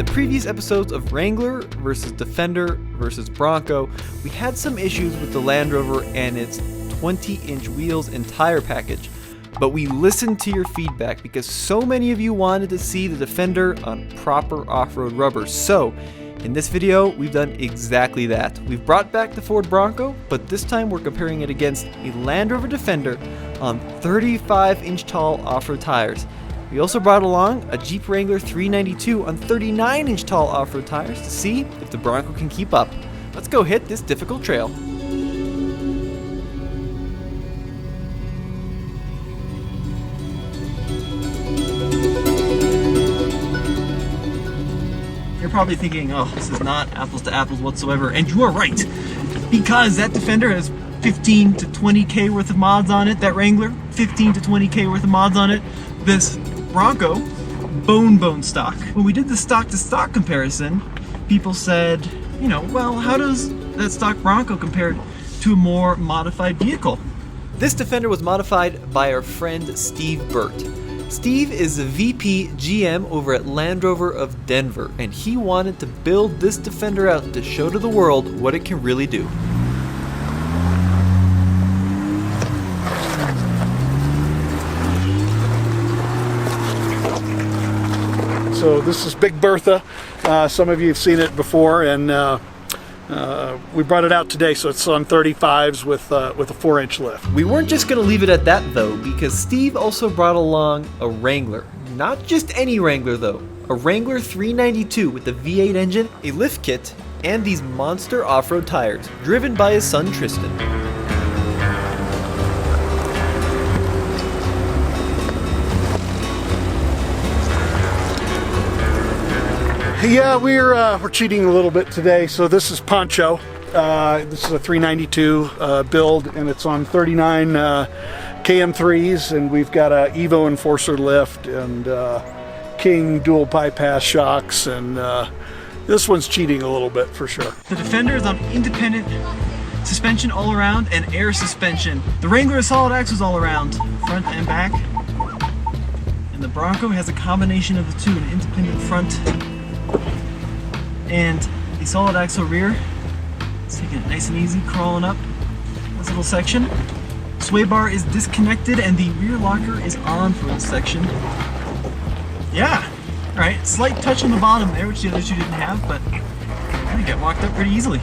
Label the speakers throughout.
Speaker 1: previous episodes of Wrangler versus Defender versus Bronco, we had some issues with the Land Rover and its 20-inch wheels and tire package. But we listened to your feedback because so many of you wanted to see the Defender on proper off-road rubber. So, in this video, we've done exactly that. We've brought back the Ford Bronco, but this time we're comparing it against a Land Rover Defender on 35-inch tall off-road tires. We also brought along a Jeep Wrangler 392 on 39-inch tall off-road tires to see if the Bronco can keep up. Let's go hit this difficult trail. You're probably thinking, oh, this is not apples to apples whatsoever, and you are right, because that Defender has 15 to 20k worth of mods on it. That Wrangler, 15 to 20k worth of mods on it. This Bronco, bone stock. When we did the stock to stock comparison, people said, well, how does that stock Bronco compare to a more modified vehicle? This Defender was modified by our friend Steve Burt. Steve is the VP GM over at Land Rover of Denver, and he wanted to build this Defender out to show to the world what it can really do.
Speaker 2: So this is Big Bertha. Some of you have seen it before, and we brought it out today, so it's on 35s with a 4-inch lift.
Speaker 1: We weren't just going to leave it at that though, because Steve also brought along a Wrangler. Not just any Wrangler though, a Wrangler 392 with a V8 engine, a lift kit, and these monster off-road tires, driven by his son Tristan.
Speaker 2: Yeah, we're cheating a little bit today. So this is Poncho. This is a 392 build, and it's on 39 KM3s, and we've got a Evo Enforcer lift and King dual bypass shocks, and this one's cheating a little bit for sure.
Speaker 1: The Defender is on independent suspension all around and air suspension. The Wrangler has solid axles all around, front and back, and the Bronco has a combination of the two, an independent front and a solid axle rear. Let's take it nice and easy, crawling up this little section. Sway bar is disconnected and the rear locker is on for this section. Yeah, all right, slight touch on the bottom there, which the other two didn't have, but I think it walked up pretty easily.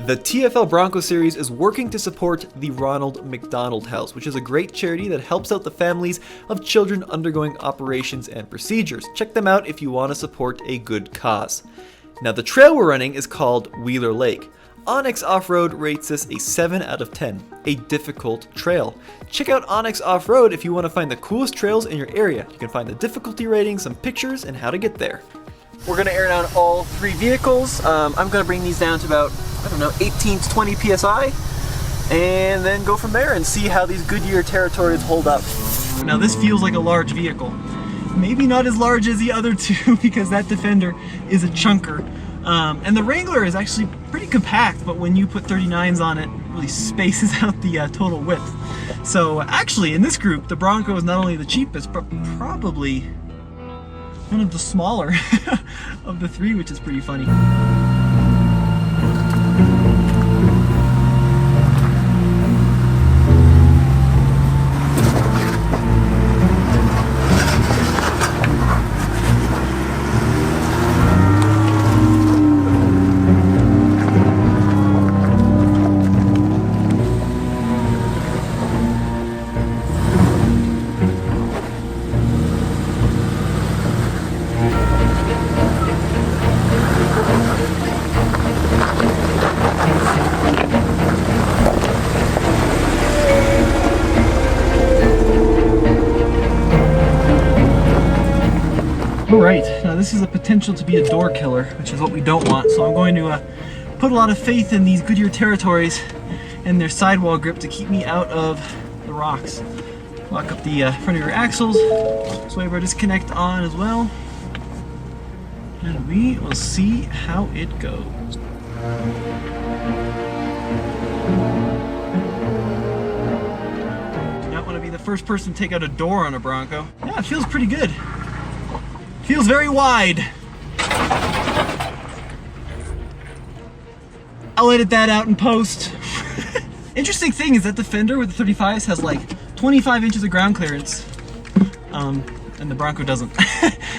Speaker 1: The TFL Bronco series is working to support the Ronald McDonald House, which is a great charity that helps out the families of children undergoing operations and procedures. Check them out if you want to support a good cause. Now, the trail we're running is called Wheeler Lake. Onyx Off-Road rates this a 7 out of 10, a difficult trail. Check out Onyx Off-Road if you want to find the coolest trails in your area. You can find the difficulty rating, some pictures, and how to get there. We're going to air down all three vehicles. I'm going to bring these down to about, 18 to 20 PSI, and then go from there and see how these Goodyear Territories hold up. Now, this feels like a large vehicle. Maybe not as large as the other two because that Defender is a chunker. And the Wrangler is actually pretty compact, but when you put 39s on it, it really spaces out the total width. So actually, in this group, the Bronco is not only the cheapest, but probably one of the smaller of the three, which is pretty funny. Alright, now this is a potential to be a door killer, which is what we don't want, so I'm going to put a lot of faith in these Goodyear Territories and their sidewall grip to keep me out of the rocks. Lock up the front of your axles, sway bar disconnect on as well, and we will see how it goes. Do not want to be the first person to take out a door on a Bronco. Yeah, it feels pretty good. Feels very wide. I'll edit that out in post. Interesting thing is that Defender with the 35s has like 25 inches of ground clearance. And the Bronco doesn't.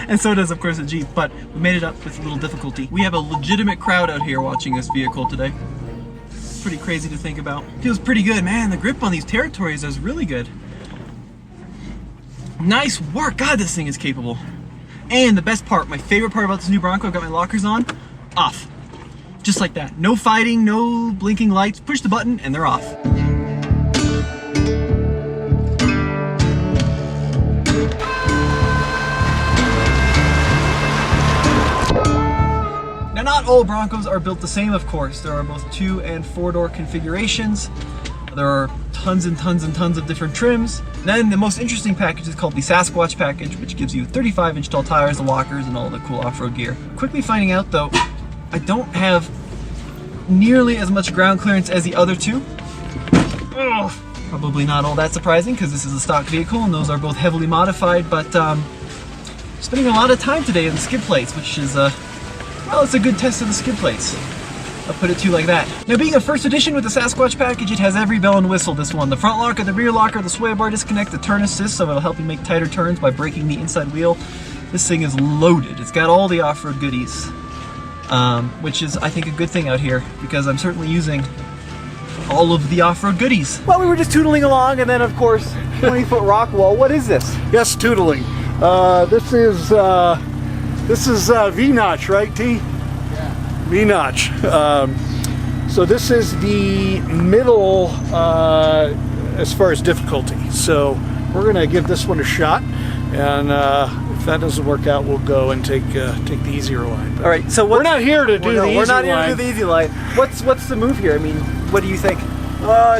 Speaker 1: And so does, of course, the Jeep, but we made it up with a little difficulty. We have a legitimate crowd out here watching this vehicle today. Pretty crazy to think about. Feels pretty good, man. The grip on these territories is really good. Nice work. God, this thing is capable. And the best part, my favorite part about this new Bronco, I've got my lockers on, off. Just like that. No fighting, no blinking lights. Push the button and they're off. Now, not all Broncos are built the same, of course. There are both 2- and 4-door configurations. There are tons and tons and tons of different trims. Then the most interesting package is called the Sasquatch package, which gives you 35-inch tall tires, the lockers, and all the cool off-road gear. Quickly finding out, though, I don't have nearly as much ground clearance as the other two. Ugh. Probably not all that surprising because this is a stock vehicle and those are both heavily modified, but spending a lot of time today in the skid plates, which is well, it's a good test of the skid plates. I'll put it to you like that. Now, being a first edition with the Sasquatch package, it has every bell and whistle, this one. The front locker, the rear locker, the sway bar disconnect, the turn assist, so it'll help you make tighter turns by braking the inside wheel. This thing is loaded. It's got all the off-road goodies, which is, I think, a good thing out here, because I'm certainly using all of the off-road goodies. Well, we were just tootling along, and then, of course, 20-foot rock wall. What is this?
Speaker 2: Yes, tootling. This is V-notch, right, T?
Speaker 3: Yeah.
Speaker 2: V-notch. So this is the middle as far as difficulty. So we're going to give this one a shot, and if that doesn't work out, we'll go and take the easier line.
Speaker 1: All right, so
Speaker 2: we're not here to do the easy line.
Speaker 1: We're not here to do the easy line. What's the move here? I mean, what do you think?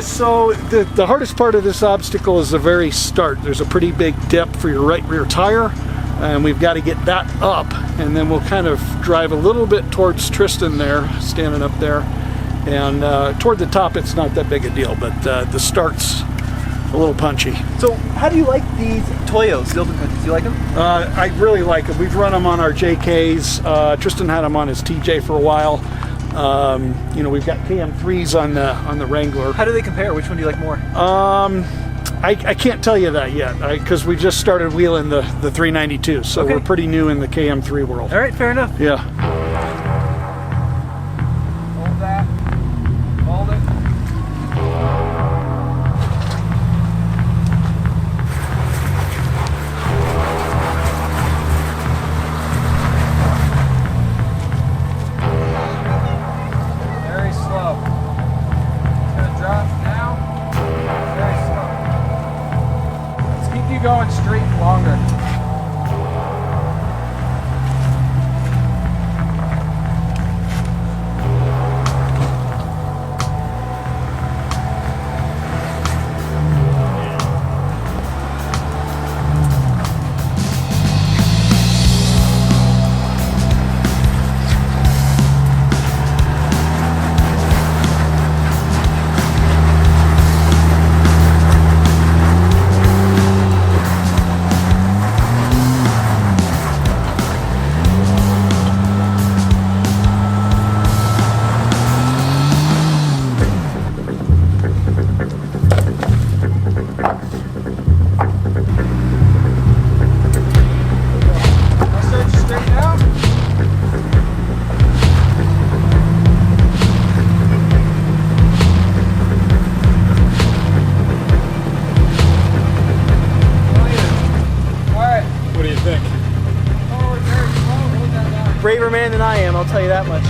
Speaker 2: So the hardest part of this obstacle is the very start. There's a pretty big dip for your right rear tire, and we've got to get that up, and then we'll kind of drive a little bit towards Tristan there, standing up there, and toward the top it's not that big a deal, but the start's a little punchy.
Speaker 1: So how do you like these Toyos, the open countries? Do you like them?
Speaker 2: I really like them. We've run them on our JKs. Tristan had them on his TJ for a while. You know, we've got KM3s on the Wrangler.
Speaker 1: How do they compare? Which one do you like more?
Speaker 2: I can't tell you that yet, because we just started wheeling the 392, so
Speaker 1: okay.
Speaker 2: We're pretty new in the KM3 world.
Speaker 1: All right, fair enough.
Speaker 2: Yeah.
Speaker 3: Hold that. Hold it. Very slow. It's gonna drop now. Very slow. Let's keep you going straight longer.
Speaker 1: Braver man than I am, I'll tell you that much.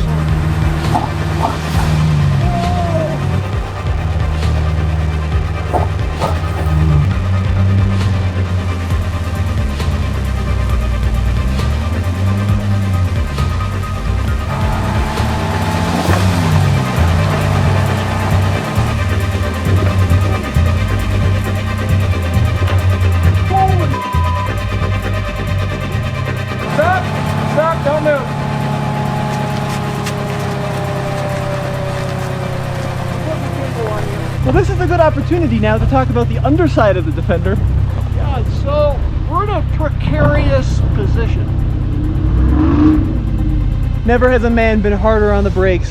Speaker 3: Stop, don't move.
Speaker 1: Well, this is a good opportunity now to talk about the underside of the Defender.
Speaker 2: Yeah, so we're in a precarious position.
Speaker 1: Never has a man been harder on the brakes.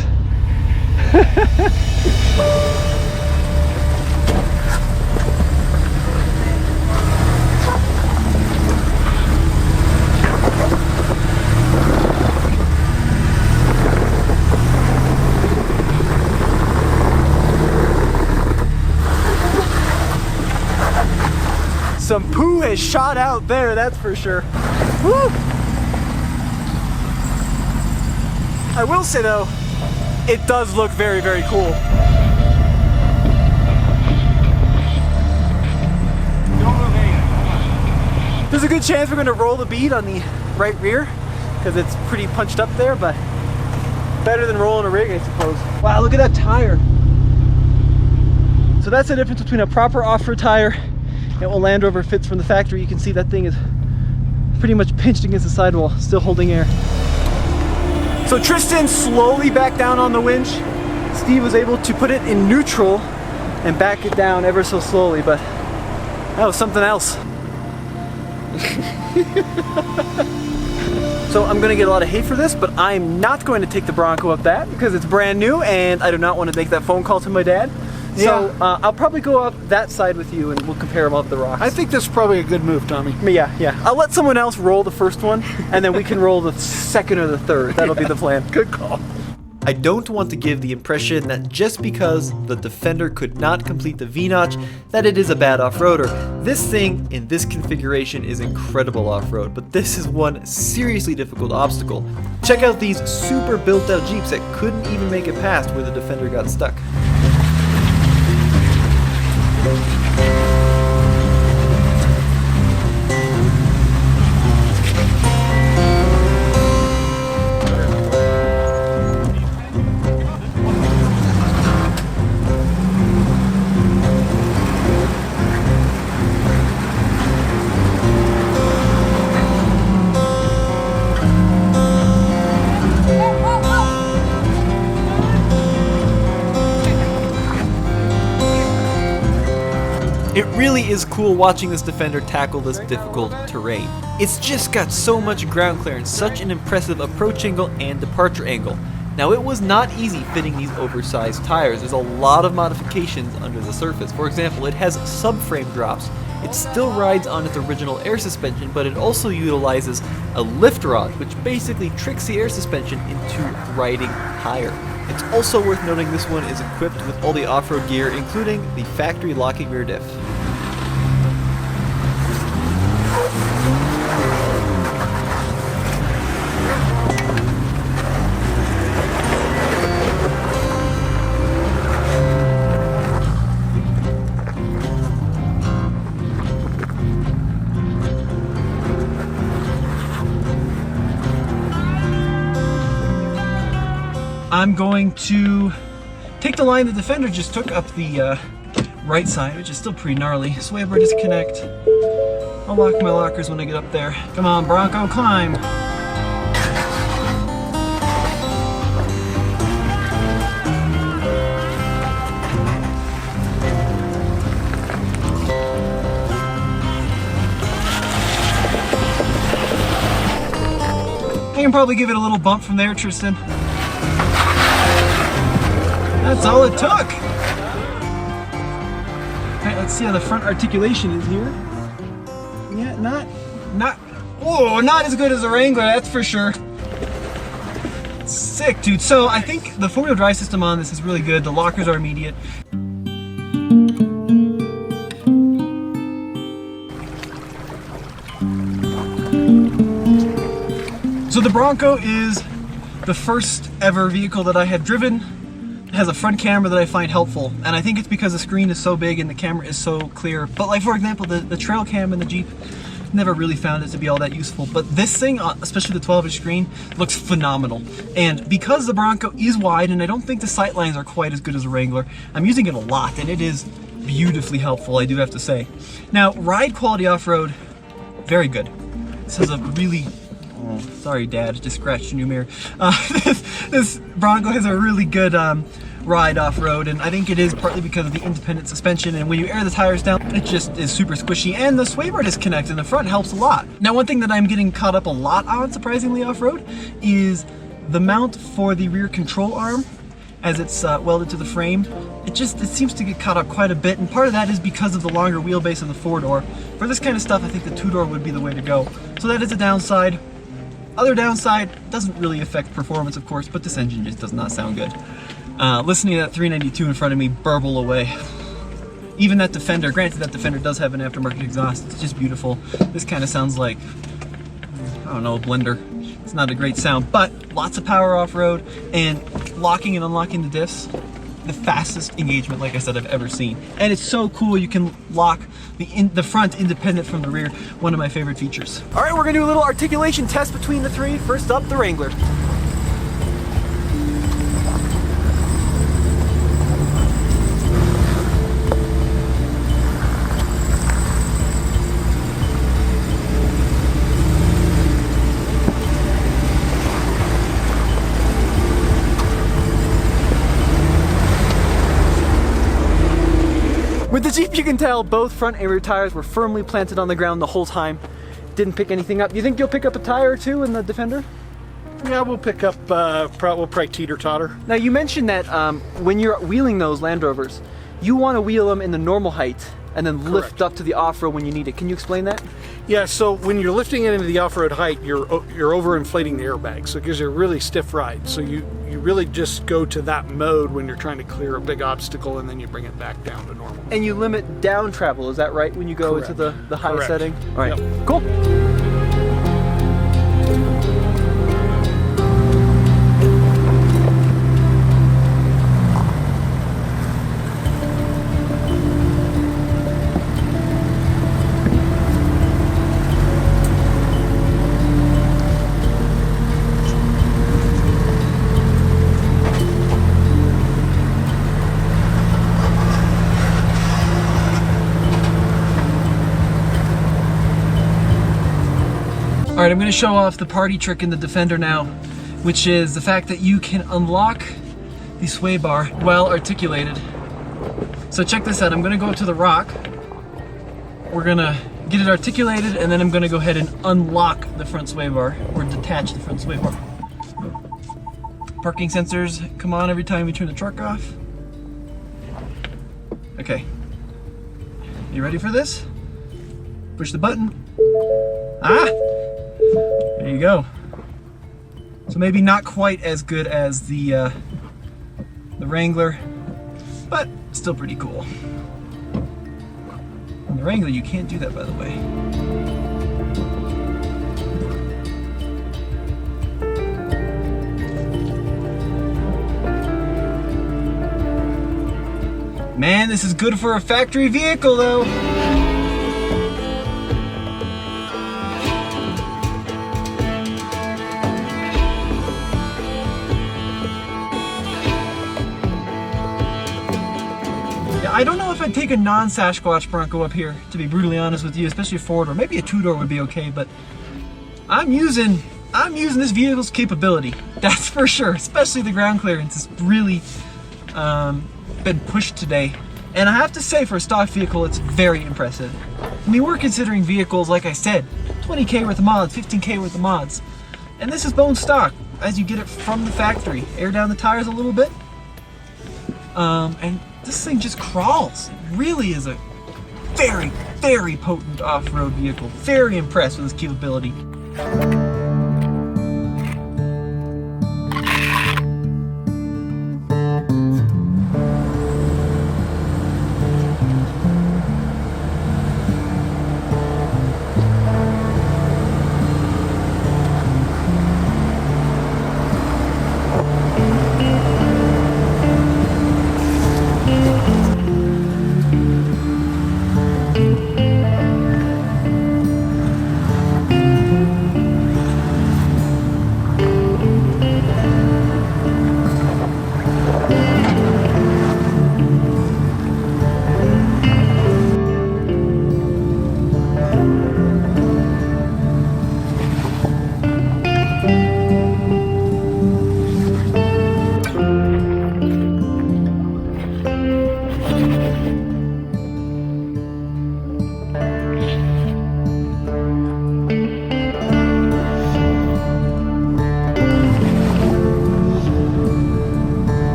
Speaker 1: Some poo has shot out there, that's for sure. Woo! I will say though, it does look very, very cool. There's a good chance we're going to roll the bead on the right rear because it's pretty punched up there, but better than rolling a rig, I suppose. Wow, look at that tire. So that's the difference between a proper off-road tire and what Land Rover fits from the factory. You can see that thing is pretty much pinched against the sidewall, still holding air. So Tristan slowly backed down on the winch. Steve was able to put it in neutral and back it down ever so slowly, but that was something else. So I'm gonna get a lot of hate for this, but I'm not going to take the Bronco up that because it's brand new and I do not want to make that phone call to my dad. So I'll probably go up that side with you and we'll compare them up the rocks.
Speaker 2: I think this is probably a good move, Tommy.
Speaker 1: Yeah. I'll let someone else roll the first one and then we can roll the second or the third. That'll be the plan.
Speaker 2: Good call.
Speaker 4: I don't want to give the impression that just because the Defender could not complete the V-notch, that it is a bad off-roader. This thing, in this configuration, is incredible off-road, but this is one seriously difficult obstacle. Check out these super built-out Jeeps that couldn't even make it past where the Defender got stuck. It really is cool watching this Defender tackle this difficult terrain. It's just got so much ground clearance, such an impressive approach angle and departure angle. Now it was not easy fitting these oversized tires. There's a lot of modifications under the surface. For example, it has subframe drops. It still rides on its original air suspension, but it also utilizes a lift rod, which basically tricks the air suspension into riding higher. It's also worth noting this one is equipped with all the off-road gear, including the factory locking rear diff.
Speaker 1: I'm going to take the line the Defender just took up the right side, which is still pretty gnarly. Sway bar disconnect. I'll lock my lockers when I get up there. Come on, Bronco, climb. I can probably give it a little bump from there, Tristan. That's all it took. Alright, let's see how the front articulation is here. Yeah, not as good as the Wrangler, that's for sure. Sick, dude. So I think the four-wheel drive system on this is really good. The lockers are immediate. So the Bronco is the first ever vehicle that I have driven. It has a front camera that I find helpful, and I think it's because the screen is so big and the camera is so clear. But like, for example, the trail cam in the Jeep, never really found it to be all that useful. But this thing, especially the 12-inch screen, looks phenomenal. And because the Bronco is wide, and I don't think the sight lines are quite as good as a Wrangler, I'm using it a lot, and it is beautifully helpful, I do have to say. Now, ride quality off-road, very good. This has a really... Oh, sorry, Dad, just scratched your new mirror. This Bronco has a really good ride off-road, and I think it is partly because of the independent suspension, and when you air the tires down, it just is super squishy, and the sway bar disconnect in the front helps a lot. Now, one thing that I'm getting caught up a lot on, surprisingly, off-road, is The mount for the rear control arm, as it's welded to the frame, it seems to get caught up quite a bit, and part of that is because of the longer wheelbase of the 4-door. For this kind of stuff, I think the 2-door would be the way to go. So that is a downside. Other downside, doesn't really affect performance, of course, but this engine just does not sound good. Listening to that 392 in front of me burble away. Even that Defender, granted that Defender does have an aftermarket exhaust, it's just beautiful. This kind of sounds like, I don't know, a blender. It's not a great sound, but lots of power off-road, and locking and unlocking the diffs, the fastest engagement, like I said, I've ever seen. And it's so cool, you can lock the front independent from the rear, one of my favorite features. All right, we're gonna do a little articulation test between the three. First up, the Wrangler. With the Jeep, you can tell both front and rear tires were firmly planted on the ground the whole time. Didn't pick anything up. Do you think you'll pick up a tire or two in the Defender?
Speaker 2: Yeah, we'll pick up, we'll probably teeter-totter.
Speaker 1: Now you mentioned that when you're wheeling those Land Rovers, you want to wheel them in the normal height and then lift up to the off-road when you need it. Can you explain that?
Speaker 2: Yeah, so when you're lifting it into the off-road height, you're overinflating the airbag, so it gives you a really stiff ride. So you really just go to that mode when you're trying to clear a big obstacle, and then you bring it back down to normal.
Speaker 1: And you limit down travel, is that right, when you go into the high
Speaker 2: Correct.
Speaker 1: setting? All right,
Speaker 2: Yep.
Speaker 1: cool. All right, I'm gonna show off the party trick in the Defender now, which is the fact that you can unlock the sway bar while articulated. So check this out, I'm gonna go up to the rock. We're gonna get it articulated, and then I'm gonna go ahead and unlock the front sway bar, or detach the front sway bar. Parking sensors come on every time we turn the truck off. Okay. You ready for this? Push the button. Ah! There you go. So maybe not quite as good as the Wrangler, but still pretty cool. On the Wrangler, you can't do that, by the way. Man, this is good for a factory vehicle, though. I don't know if I'd take a non-Sasquatch Bronco up here, to be brutally honest with you, especially a 4-door. Maybe a 2-door would be okay, but I'm using this vehicle's capability. That's for sure. Especially the ground clearance has really been pushed today. And I have to say, for a stock vehicle, it's very impressive. I mean, we're considering vehicles, like I said, 20K worth of mods, 15K worth of mods. And this is bone stock, as you get it from the factory. Air down the tires a little bit. And this thing just crawls. It really is a very, very potent off-road vehicle. Very impressed with its capability.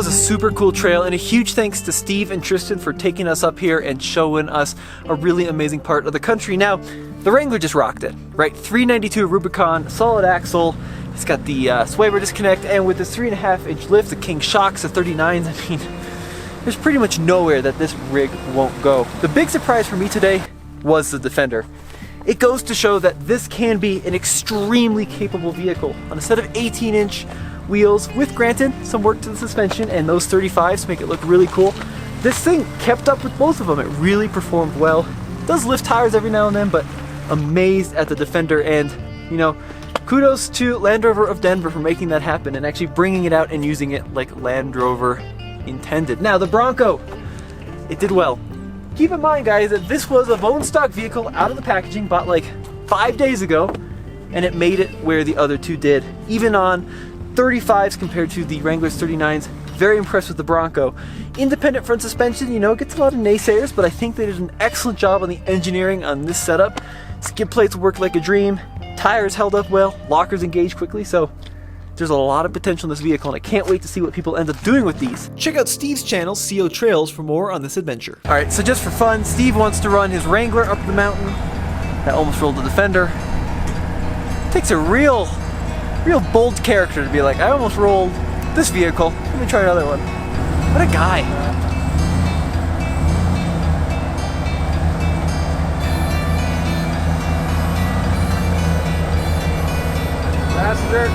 Speaker 4: was a super cool trail, and a huge thanks to Steve and Tristan for taking us up here and showing us a really amazing part of the country. Now, the Wrangler just rocked it, right? 392 Rubicon, solid axle. It's got the sway bar disconnect, and with this 3.5-inch lift, the King shocks, the 39s, I mean, there's pretty much nowhere that this rig won't go. The big surprise for me today was the Defender. It goes to show that this can be an extremely capable vehicle on a set of 18-inch wheels with, granted, some work to the suspension, and those 35s make it look really cool. This thing kept up with both of them. It really performed well. It does lift tires every now and then, but amazed at the Defender, and you know, kudos to Land Rover of Denver for making that happen and actually bringing it out and using it like Land Rover intended. Now the Bronco, it did well. Keep in mind, guys, that this was a bone stock vehicle out of the packaging, bought like 5 days ago, and it made it where the other two did. Even on 35s compared to the Wrangler's 39s, very impressed with the Bronco. Independent front suspension, you know, gets a lot of naysayers, but I think they did an excellent job on the engineering on this setup. Skid plates worked like a dream, tires held up well, lockers engaged quickly, so there's a lot of potential in this vehicle, and I can't wait to see what people end up doing with these. Check out Steve's channel, CO Trails, for more on this adventure. All right, so just for fun, Steve wants to run his Wrangler up the mountain. That almost rolled the Defender. Takes a real bold character to be like, I almost rolled this vehicle. Let me try another one. What a guy.
Speaker 3: Passenger.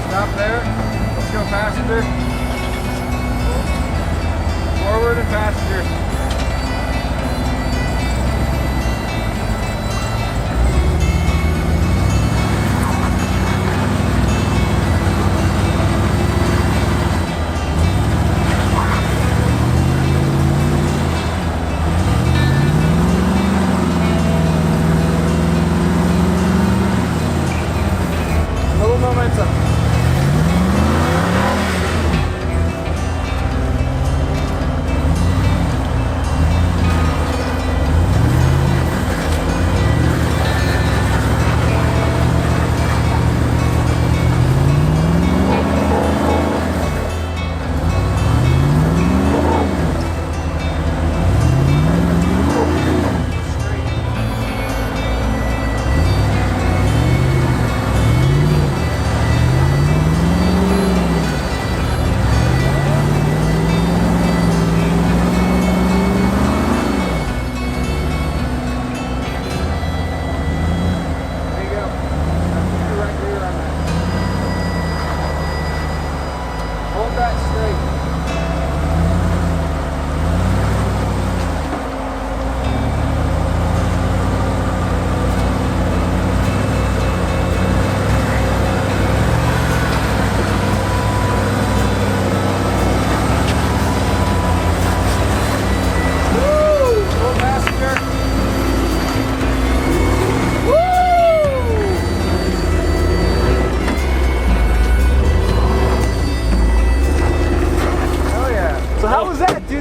Speaker 3: Stop there. Let's go passenger. Forward and passenger. Little momentum.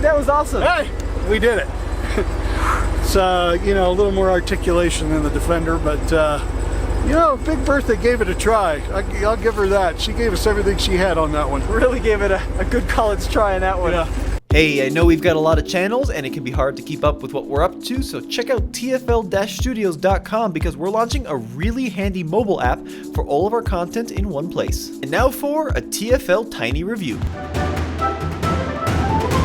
Speaker 4: That was awesome.
Speaker 2: Hey, we did it. It's you know, a little more articulation than the Defender, but you know, Big Bertha gave it a try. I'll give her that. She gave us everything she had on that one.
Speaker 4: Really gave it a good college try on that one.
Speaker 2: Yeah.
Speaker 4: Hey, I know we've got a lot of channels and it can be hard to keep up with what we're up to, so check out TFL-studios.com because we're launching a really handy mobile app for all of our content in one place. And now for a TFL Tiny Review.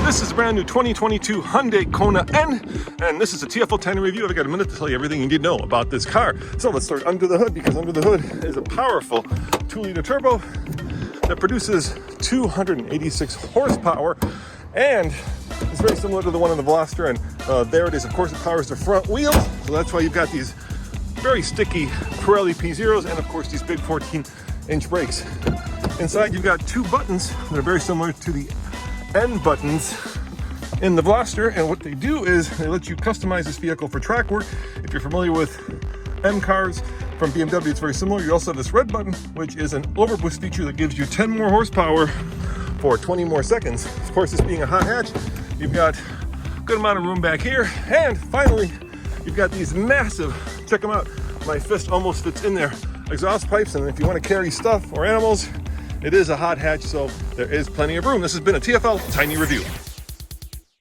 Speaker 5: This is a brand new 2022 Hyundai Kona N, and this is a TFL Tiny Review. I've got a minute to tell you everything you need to know about this car. So let's start under the hood, because under the hood is a powerful 2-liter turbo that produces 286 horsepower, and it's very similar to the one in the Veloster, and there it is. Of course, it powers the front wheels, so that's why you've got these very sticky Pirelli P0s, and of course these big 14-inch brakes. Inside you've got two buttons that are very similar to the N buttons in the Veloster, and what they do is they let you customize this vehicle for track work. If you're familiar with M cars from BMW, it's very similar. You also have this red button, which is an overboost feature that gives you 10 more horsepower for 20 more seconds. Of course, this being a hot hatch, you've got good amount of room back here. And finally, you've got these massive, check them out, my fist almost fits in there, exhaust pipes. And if you want to carry stuff or animals, it is a hot hatch, so there is plenty of room. This has been a TFL Tiny Review.